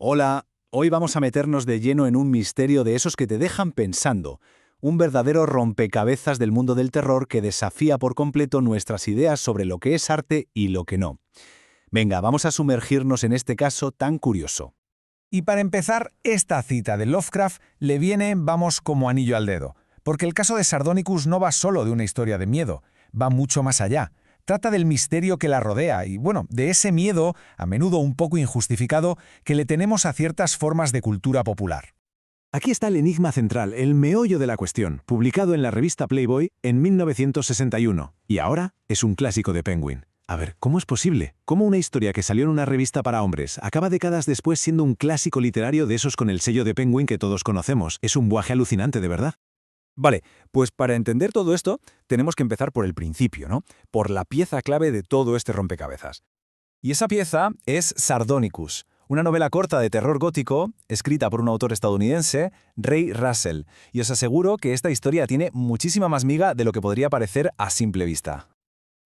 Hola, hoy vamos a meternos de lleno en un misterio de esos que te dejan pensando, un verdadero rompecabezas del mundo del terror que desafía por completo nuestras ideas sobre lo que es arte y lo que no. Venga, vamos a sumergirnos en este caso tan curioso. Y para empezar, esta cita de Lovecraft le viene, vamos, como anillo al dedo, porque el caso de Sardonicus no va solo de una historia de miedo, va mucho más allá. Trata del misterio que la rodea y, bueno, de ese miedo, a menudo un poco injustificado, que le tenemos a ciertas formas de cultura popular. Aquí está el enigma central, el meollo de la cuestión, publicado en la revista Playboy en 1961, y ahora es un clásico de Penguin. A ver, ¿cómo es posible? ¿Cómo una historia que salió en una revista para hombres acaba décadas después siendo un clásico literario de esos con el sello de Penguin que todos conocemos? Es un viaje alucinante, de verdad. Vale, pues para entender todo esto, tenemos que empezar por el principio, ¿no? Por la pieza clave de todo este rompecabezas. Y esa pieza es Sardonicus, una novela corta de terror gótico escrita por un autor estadounidense, Ray Russell. Y os aseguro que esta historia tiene muchísima más miga de lo que podría parecer a simple vista.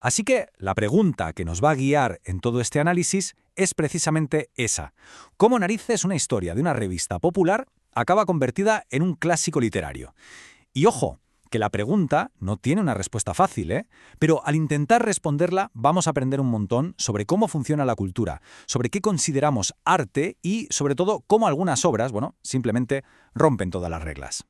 Así que la pregunta que nos va a guiar en todo este análisis es precisamente esa. ¿Cómo narices una historia de una revista popular acaba convertida en un clásico literario? Y ojo, que la pregunta no tiene una respuesta fácil, ¿eh? Pero al intentar responderla vamos a aprender un montón sobre cómo funciona la cultura, sobre qué consideramos arte y, sobre todo, cómo algunas obras, simplemente rompen todas las reglas.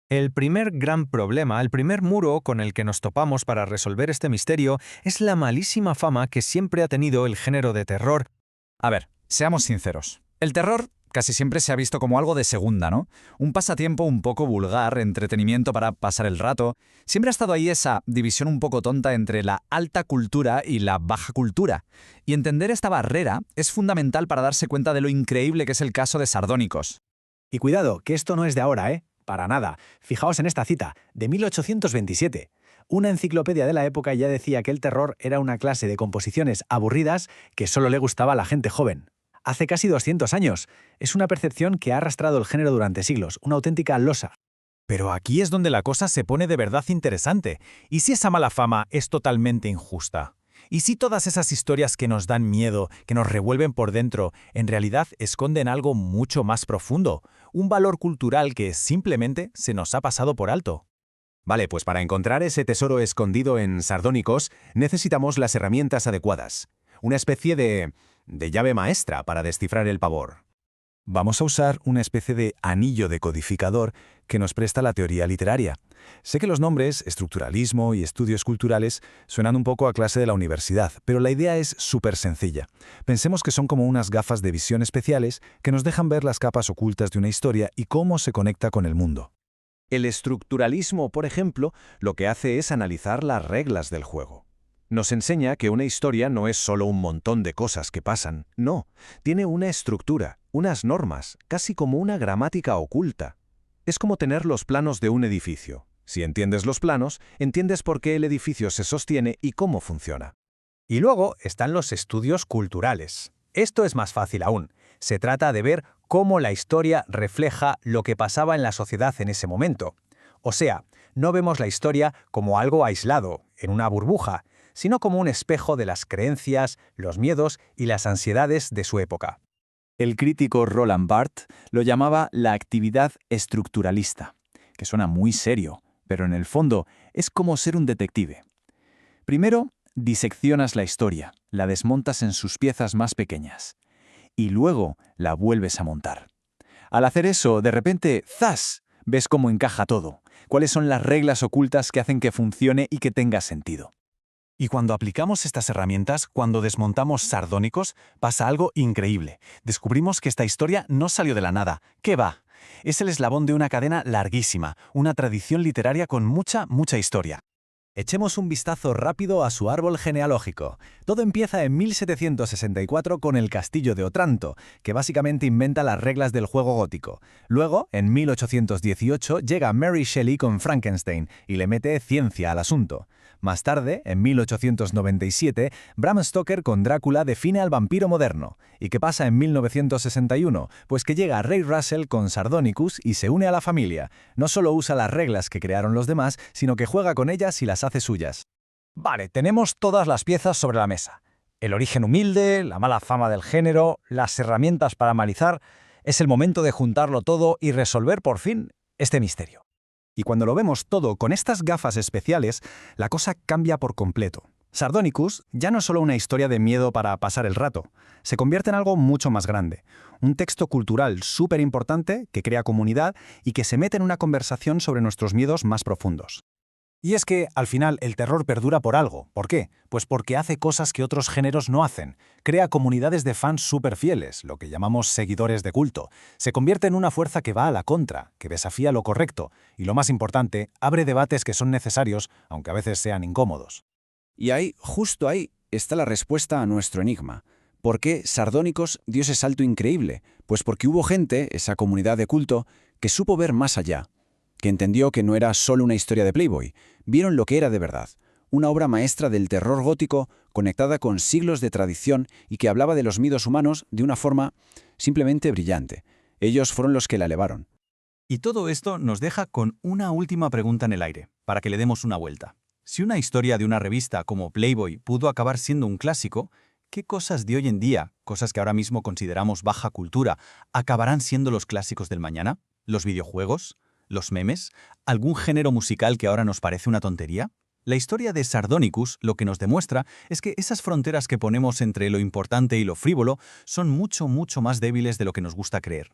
El primer gran problema, el primer muro con el que nos topamos para resolver este misterio es la malísima fama que siempre ha tenido el género de terror. A ver, seamos sinceros. El terror casi siempre se ha visto como algo de segunda, ¿no? Un pasatiempo un poco vulgar, entretenimiento para pasar el rato. Siempre ha estado ahí esa división un poco tonta entre la alta cultura y la baja cultura. Y entender esta barrera es fundamental para darse cuenta de lo increíble que es el caso de Sardónicos. Y cuidado, que esto no es de ahora, ¿eh? Para nada. Fijaos en esta cita, de 1827. Una enciclopedia de la época ya decía que el terror era una clase de composiciones aburridas que solo le gustaba a la gente joven. Hace casi 200 años. Es una percepción que ha arrastrado el género durante siglos, una auténtica losa. Pero aquí es donde la cosa se pone de verdad interesante. ¿Y si esa mala fama es totalmente injusta? ¿Y si todas esas historias que nos dan miedo, que nos revuelven por dentro, en realidad esconden algo mucho más profundo? Un valor cultural que simplemente se nos ha pasado por alto. Vale, pues para encontrar ese tesoro escondido en Sardónicos necesitamos las herramientas adecuadas. Una especie de llave maestra para descifrar el pavor. Vamos a usar una especie de anillo decodificador que nos presta la teoría literaria. Sé que los nombres, estructuralismo y estudios culturales, suenan un poco a clase de la universidad, pero la idea es súper sencilla. Pensemos que son como unas gafas de visión especiales que nos dejan ver las capas ocultas de una historia y cómo se conecta con el mundo. El estructuralismo, por ejemplo, lo que hace es analizar las reglas del juego. Nos enseña que una historia no es solo un montón de cosas que pasan, no, tiene una estructura, unas normas, casi como una gramática oculta. Es como tener los planos de un edificio. Si entiendes los planos, entiendes por qué el edificio se sostiene y cómo funciona. Y luego están los estudios culturales. Esto es más fácil aún. Se trata de ver cómo la historia refleja lo que pasaba en la sociedad en ese momento. O sea, no vemos la historia como algo aislado, en una burbuja, sino como un espejo de las creencias, los miedos y las ansiedades de su época. El crítico Roland Barthes lo llamaba la actividad estructuralista, que suena muy serio, pero en el fondo es como ser un detective. Primero, diseccionas la historia, la desmontas en sus piezas más pequeñas, y luego la vuelves a montar. Al hacer eso, de repente, ¡zas!, ves cómo encaja todo, cuáles son las reglas ocultas que hacen que funcione y que tenga sentido. Y cuando aplicamos estas herramientas, cuando desmontamos Sardónicos, pasa algo increíble. Descubrimos que esta historia no salió de la nada. ¿Qué va? Es el eslabón de una cadena larguísima, una tradición literaria con mucha historia. Echemos un vistazo rápido a su árbol genealógico. Todo empieza en 1764 con el Castillo de Otranto, que básicamente inventa las reglas del juego gótico. Luego, en 1818, llega Mary Shelley con Frankenstein y le mete ciencia al asunto. Más tarde, en 1897, Bram Stoker con Drácula define al vampiro moderno. ¿Y qué pasa en 1961? Pues que llega Ray Russell con Sardonicus y se une a la familia. No solo usa las reglas que crearon los demás, sino que juega con ellas y las hace suyas. Vale, tenemos todas las piezas sobre la mesa. El origen humilde, la mala fama del género, las herramientas para analizar. Es el momento de juntarlo todo y resolver por fin este misterio. Y cuando lo vemos todo con estas gafas especiales, la cosa cambia por completo. Sardonicus ya no es solo una historia de miedo para pasar el rato, se convierte en algo mucho más grande. Un texto cultural súper importante que crea comunidad y que se mete en una conversación sobre nuestros miedos más profundos. Y es que, al final, el terror perdura por algo. ¿Por qué? Pues porque hace cosas que otros géneros no hacen. Crea comunidades de fans súper fieles, lo que llamamos seguidores de culto. Se convierte en una fuerza que va a la contra, que desafía lo correcto. Y lo más importante, abre debates que son necesarios, aunque a veces sean incómodos. Y ahí, justo ahí, está la respuesta a nuestro enigma. ¿Por qué Sardónicos dio ese salto increíble? Pues porque hubo gente, esa comunidad de culto, que supo ver más allá, que entendió que no era solo una historia de Playboy, vieron lo que era de verdad, una obra maestra del terror gótico conectada con siglos de tradición y que hablaba de los miedos humanos de una forma simplemente brillante. Ellos fueron los que la elevaron. Y todo esto nos deja con una última pregunta en el aire, para que le demos una vuelta. Si una historia de una revista como Playboy pudo acabar siendo un clásico, ¿qué cosas de hoy en día, cosas que ahora mismo consideramos baja cultura, acabarán siendo los clásicos del mañana? ¿Los videojuegos? ¿Los memes? ¿Algún género musical que ahora nos parece una tontería? La historia de Sardonicus lo que nos demuestra es que esas fronteras que ponemos entre lo importante y lo frívolo son mucho más débiles de lo que nos gusta creer.